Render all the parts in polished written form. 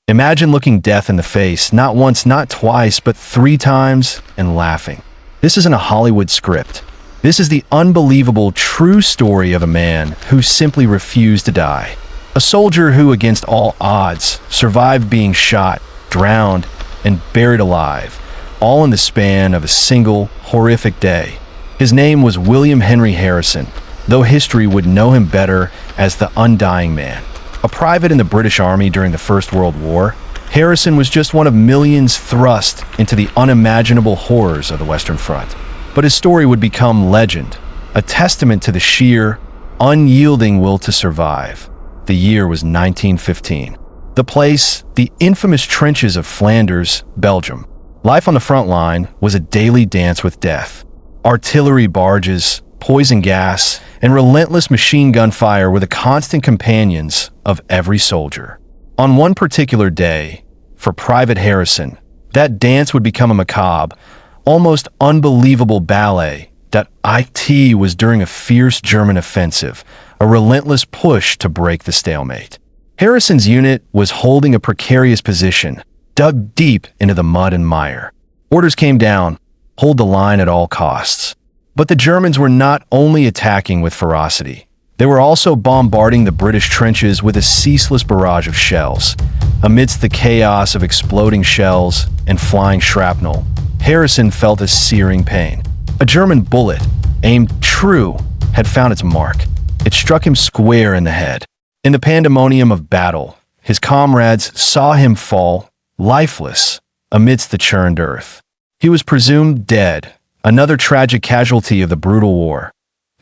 Imagine looking death in the face, not once, not twice, but 3 times, and laughing. This isn't a Hollywood script. This is the unbelievable, true story of a man who simply refused to die. A soldier who, against all odds, survived being shot, drowned, and buried alive, all in the span of a single, horrific day. His name was William Henry Harrison, though history would know him better as the Undying Man. A private in the British Army during the First World War, Harrison was just one of millions thrust into the unimaginable horrors of the Western Front. But his story would become legend, a testament to the sheer, unyielding will to survive. The year was 1915. The place, the infamous trenches of Flanders, Belgium. Life on the front line was a daily dance with death. Artillery barges, poison gas, and relentless machine gun fire were the constant companions of every soldier. On one particular day, for Private Harrison, that dance would become a macabre, almost unbelievable ballet that it was during a fierce German offensive, a relentless push to break the stalemate. Harrison's unit was holding a precarious position, dug deep into the mud and mire. Orders came down, hold the line at all costs. But the Germans were not only attacking with ferocity, they were also bombarding the British trenches with a ceaseless barrage of shells. Amidst the chaos of exploding shells and flying shrapnel, Harrison felt a searing pain. A German bullet, aimed true, had found its mark. It struck him square in the head. In the pandemonium of battle, his comrades saw him fall, lifeless, amidst the churned earth. He was presumed dead, another tragic casualty of the brutal war.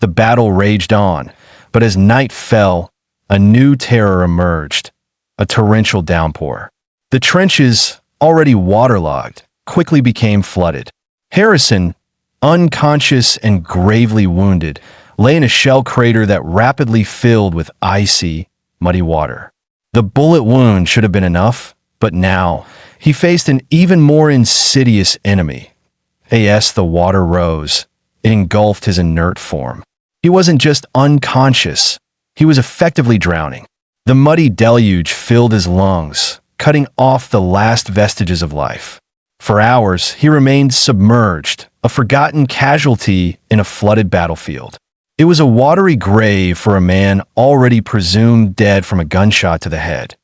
The battle raged on, but as night fell, a new terror emerged, a torrential downpour. The trenches, already waterlogged, quickly became flooded. Harrison, unconscious and gravely wounded, lay in a shell crater that rapidly filled with icy, muddy water. The bullet wound should have been enough, but now he faced an even more insidious enemy. As the water rose, it engulfed his inert form. He wasn't just unconscious, he was effectively drowning. The muddy deluge filled his lungs, cutting off the last vestiges of life. For hours, he remained submerged, a forgotten casualty in a flooded battlefield. It was a watery grave for a man already presumed dead from a gunshot to the head.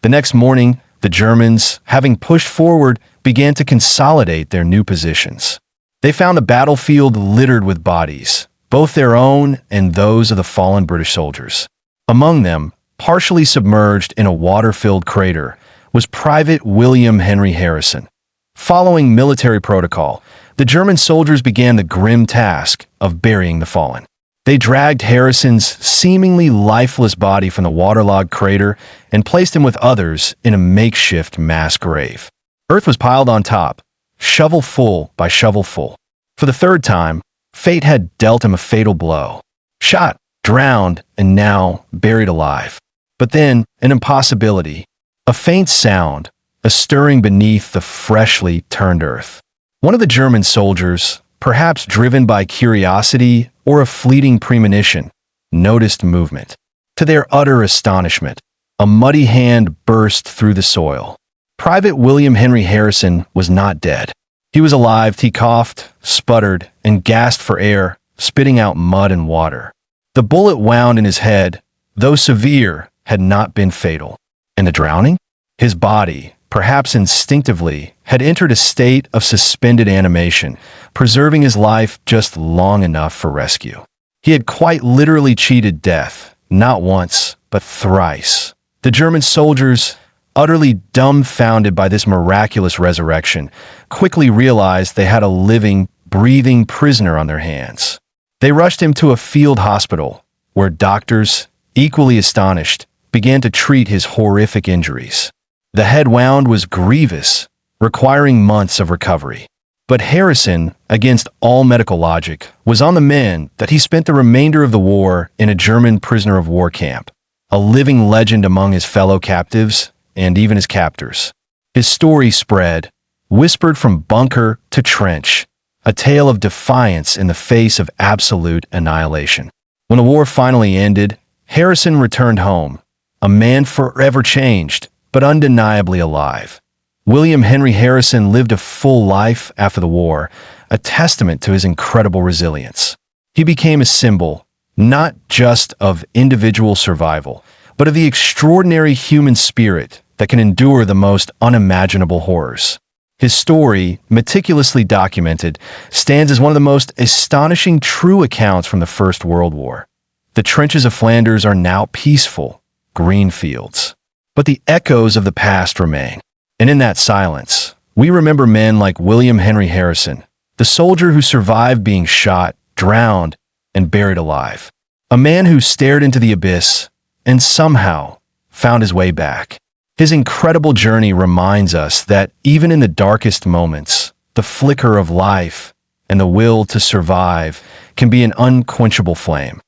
The next morning, the Germans, having pushed forward, began to consolidate their new positions. They found the battlefield littered with bodies, both their own and those of the fallen British soldiers. Among them, partially submerged in a water-filled crater, was Private William Henry Harrison. Following military protocol, the German soldiers began the grim task of burying the fallen. They dragged Harrison's seemingly lifeless body from the waterlogged crater and placed him with others in a makeshift mass grave. Earth was piled on top, shovelful by shovelful. For the third time, fate had dealt him a fatal blow. Shot, drowned, and now buried alive. But then, an impossibility. A faint sound, a stirring beneath the freshly turned earth. One of the German soldiers, perhaps driven by curiosity or a fleeting premonition, noticed movement. To their utter astonishment, a muddy hand burst through the soil. Private William Henry Harrison was not dead. He was alive. He coughed, sputtered, and gasped for air, spitting out mud and water. The bullet wound in his head, though severe, had not been fatal. And the drowning? His body, perhaps instinctively, had entered a state of suspended animation, preserving his life just long enough for rescue. He had quite literally cheated death, not once, but thrice. The German soldiers, utterly dumbfounded by this miraculous resurrection, quickly realized they had a living, breathing prisoner on their hands. They rushed him to a field hospital, where doctors, equally astonished, began to treat his horrific injuries. The head wound was grievous, requiring months of recovery. But Harrison, against all medical logic, was on the mend that he spent the remainder of the war in a German prisoner of war camp, a living legend among his fellow captives and even his captors. His story spread, whispered from bunker to trench, a tale of defiance in the face of absolute annihilation. When the war finally ended, Harrison returned home, a man forever changed, but undeniably alive. William Henry Harrison lived a full life after the war, a testament to his incredible resilience. He became a symbol, not just of individual survival, but of the extraordinary human spirit that can endure the most unimaginable horrors. His story, meticulously documented, stands as one of the most astonishing true accounts from the First World War. The trenches of Flanders are now peaceful, green fields. But the echoes of the past remain. And in that silence, we remember men like William Henry Harrison, the soldier who survived being shot, drowned, and buried alive. A man who stared into the abyss and somehow found his way back. His incredible journey reminds us that even in the darkest moments, the flicker of life and the will to survive can be an unquenchable flame.